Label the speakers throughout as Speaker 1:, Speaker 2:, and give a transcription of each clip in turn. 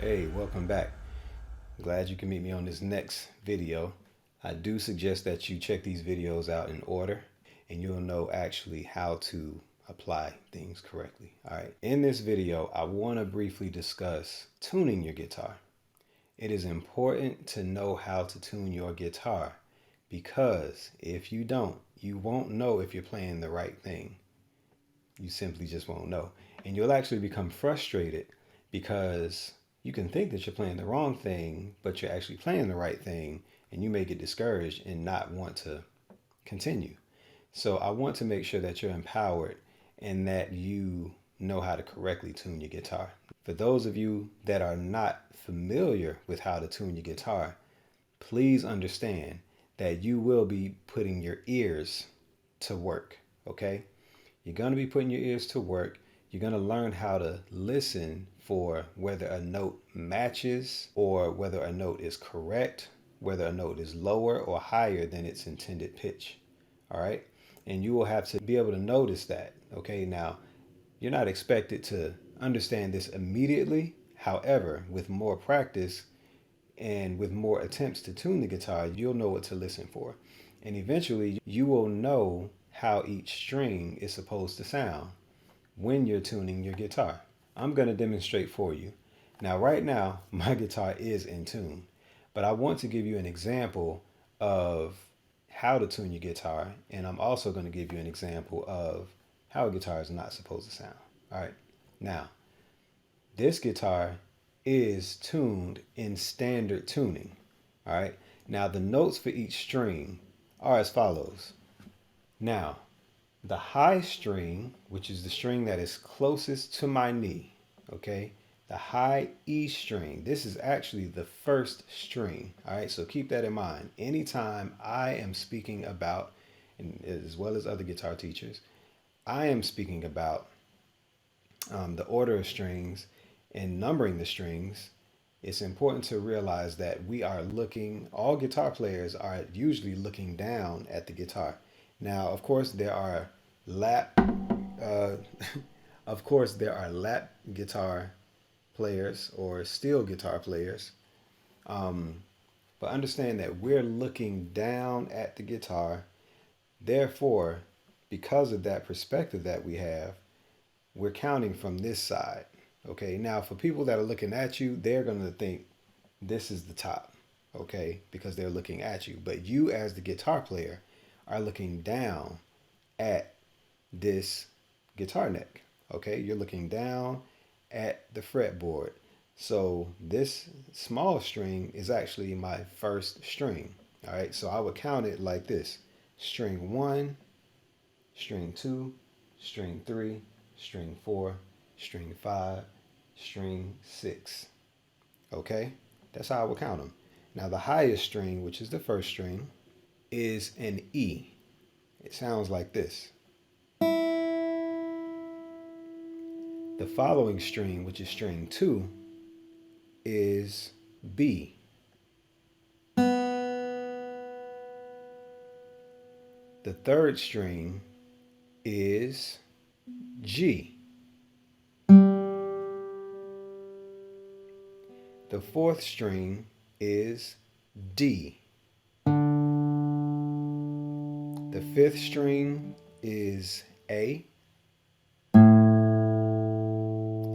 Speaker 1: Hey, welcome back. Glad you can meet me on this next video. I do suggest that you check these videos out in order and you'll know actually how to apply things correctly. All right, in this video, I want to briefly discuss tuning your guitar. It is important to know how to tune your guitar because if you don't, you won't know if you're playing the right thing. You simply just won't know. And you'll actually become frustrated because you can think that you're playing the wrong thing, but you're actually playing the right thing, and you may get discouraged and not want to continue. So I want to make sure that you're empowered and that you know how to correctly tune your guitar. For those of you that are not familiar with how to tune your guitar, please understand that you will be putting your ears to work, okay? You're going to be putting your ears to work. You're going to learn how to listen for whether a note matches or whether a note is correct, whether a note is lower or higher than its intended pitch. All right. And you will have to be able to notice that. Okay. Now, you're not expected to understand this immediately. However, with more practice and with more attempts to tune the guitar, you'll know what to listen for. And eventually, you will know how each string is supposed to sound when you're tuning your guitar. I'm going to demonstrate for you. Now, right now, my guitar is in tune, but I want to give you an example of how to tune your guitar, and I'm also going to give you an example of how a guitar is not supposed to sound. All right. Now, this guitar is tuned in standard tuning. All right. Now, the notes for each string are as follows. Now, the high string, which is the string that is closest to my knee, okay? The high E string, this is actually the first string, all right? So keep that in mind. Anytime I am speaking about, and as well as other guitar teachers, I am speaking about the order of strings and numbering the strings, it's important to realize that we are looking, all guitar players are usually looking down at the guitar. Now, of course, uh, there are lap guitar players or steel guitar players. Um, but understand that we're looking down at the guitar. Therefore, because of that perspective that we have, we're counting from this side. Okay, now for people that are looking at you, they're going to think this is the top, okay, because they're looking at you. But you, as the guitar player, are looking down at this guitar neck, okay? You're looking down at the fretboard. So this small string is actually my first string, all right? So I would count it like this: string one, string two, string three, string four, string five, string six. Okay? That's how I would count them. Now, the highest string, which is the first string, is an E. It sounds like this. The following string, which is string two, is B. The third string is G. The fourth string is D. The fifth string is A.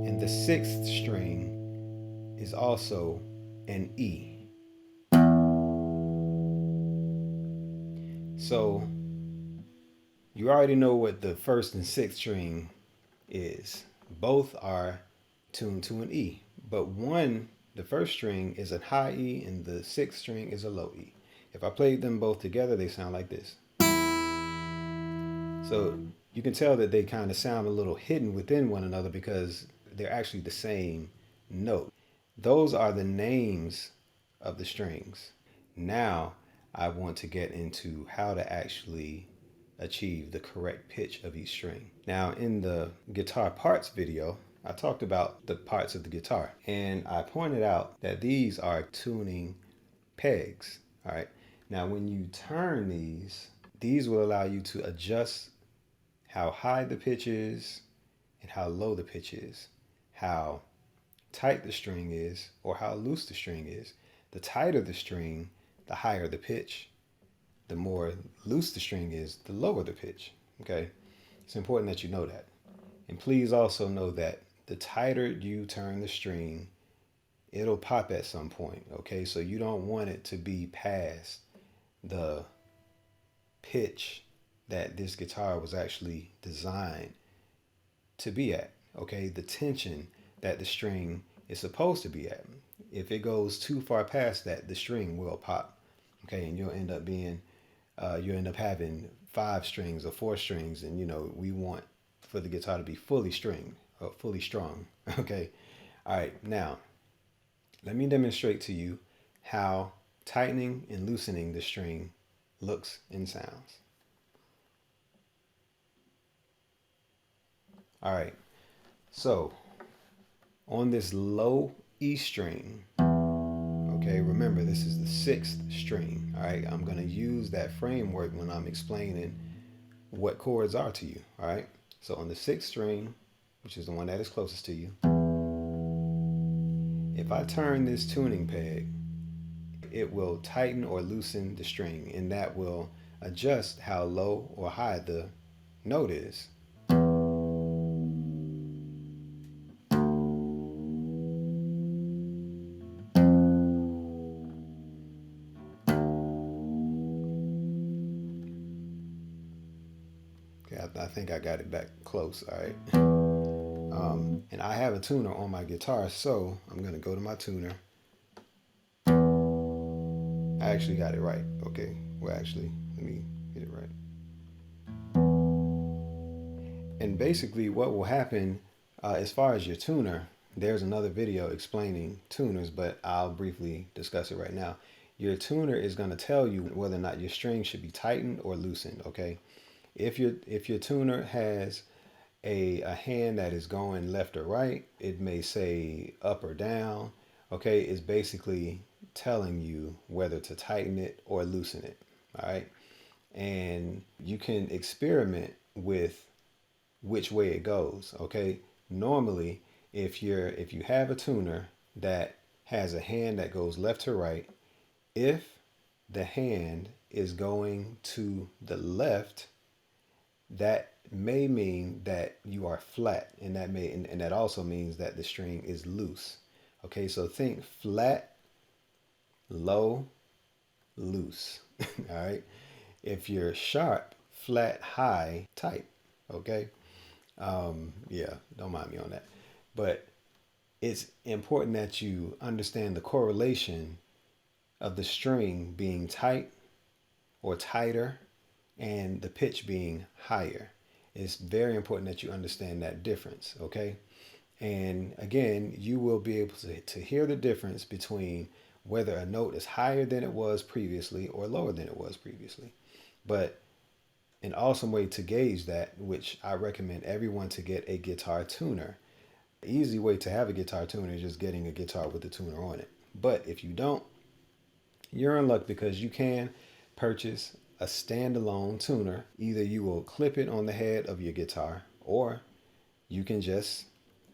Speaker 1: And the sixth string is also an E. So you already know what the first and sixth string is. Both are tuned to an E. But one, the first string is a high E and the sixth string is a low E. If I played them both together, they sound like this. So you can tell that they kind of sound a little hidden within one another because they're actually the same note. Those are the names of the strings. Now I want to get into how to actually achieve the correct pitch of each string. Now, in the guitar parts video, I talked about the parts of the guitar and I pointed out that these are tuning pegs. All right. Now, when you turn these will allow you to adjust how high the pitch is and how low the pitch is, how tight the string is or how loose the string is. The tighter the string, the higher the pitch. The more loose the string is, the lower the pitch. Okay, it's important that you know that. And please also know that the tighter you turn the string, it'll pop at some point. Okay, so you don't want it to be past the pitch that this guitar was actually designed to be at. Okay, the tension that the string is supposed to be at. If it goes too far past that, the string will pop. Okay, and you'll end up having 5 strings or 4 strings, and we want for the guitar to be fully stringed or fully strung. Okay, all right. Now, let me demonstrate to you how tightening and loosening the string looks and sounds. All right, so on this low E string, okay, remember this is the 6th string. All right, I'm going to use that framework when I'm explaining what chords are to you. All right, so on the 6th string, which is the one that is closest to you, if I turn this tuning peg, it will tighten or loosen the string, and that will adjust how low or high the note is. Okay, I think I got it back close. All right. And I have a tuner on my guitar, so I'm going to go to my tuner. I actually got it right. Okay, well, actually, let me get it right. And basically what will happen as far as your tuner, there's another video explaining tuners, but I'll briefly discuss it right now. Your tuner is going to tell you whether or not your string should be tightened or loosened. Okay, if your tuner has a hand that is going left or right, it may say up or down. Okay, it's basically telling you whether to tighten it or loosen it. All right, and you can experiment with which way it goes. Okay, normally if you have a tuner that has a hand that goes left to right, if the hand is going to the left, that may mean that you are flat, and that also means that the string is loose. Okay, so think flat, low, loose. All right, if you're sharp, flat, high, tight. Okay, yeah, don't mind me on that, but it's important that you understand the correlation of the string being tight or tighter and the pitch being higher. It's very important that you understand that difference. Okay, and again, you will be able to hear the difference between whether a note is higher than it was previously or lower than it was previously. But an awesome way to gauge that, which I recommend everyone to get a guitar tuner. The easy way to have a guitar tuner is just getting a guitar with a tuner on it. But if you don't, you're in luck, because you can purchase a standalone tuner. Either you will clip it on the head of your guitar, or you can just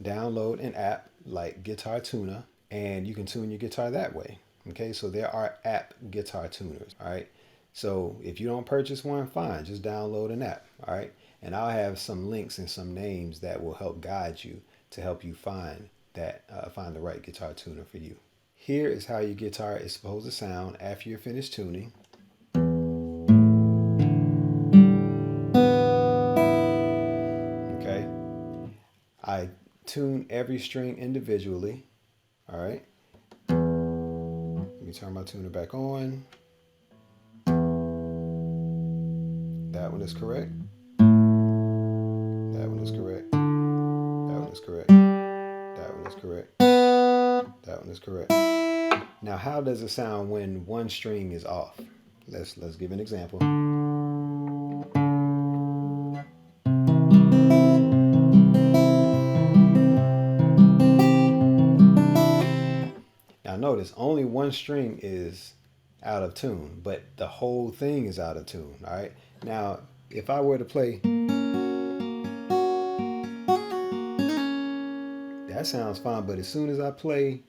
Speaker 1: download an app like Guitar Tuner and you can tune your guitar that way. Okay, so there are app guitar tuners. All right, so if you don't purchase one, fine, just download an app. All right, and I'll have some links and some names that will help guide you to help you find the right guitar tuner for you. Here is how your guitar is supposed to sound after you're finished tuning. Okay, I tune every string individually. All right, let me turn my tuner back on. That one is correct. That one is correct. That one is correct. That one is correct. That one is correct. Now, how does it sound when one string is off? Let's give an example. Now notice only one string is out of tune, but the whole thing is out of tune. All right. Now, if I were to play, That sounds fine, but as soon as I play,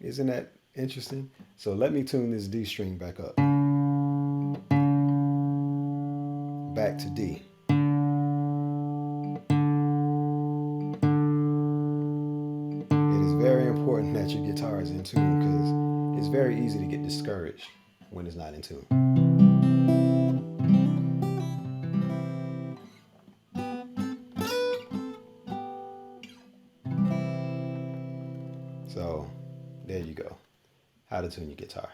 Speaker 1: isn't that interesting? So let me tune this D string back up. Back to D. It is very important that your guitar is in tune because it's very easy to get discouraged when it's not in tune. So there you go. How to tune your guitar.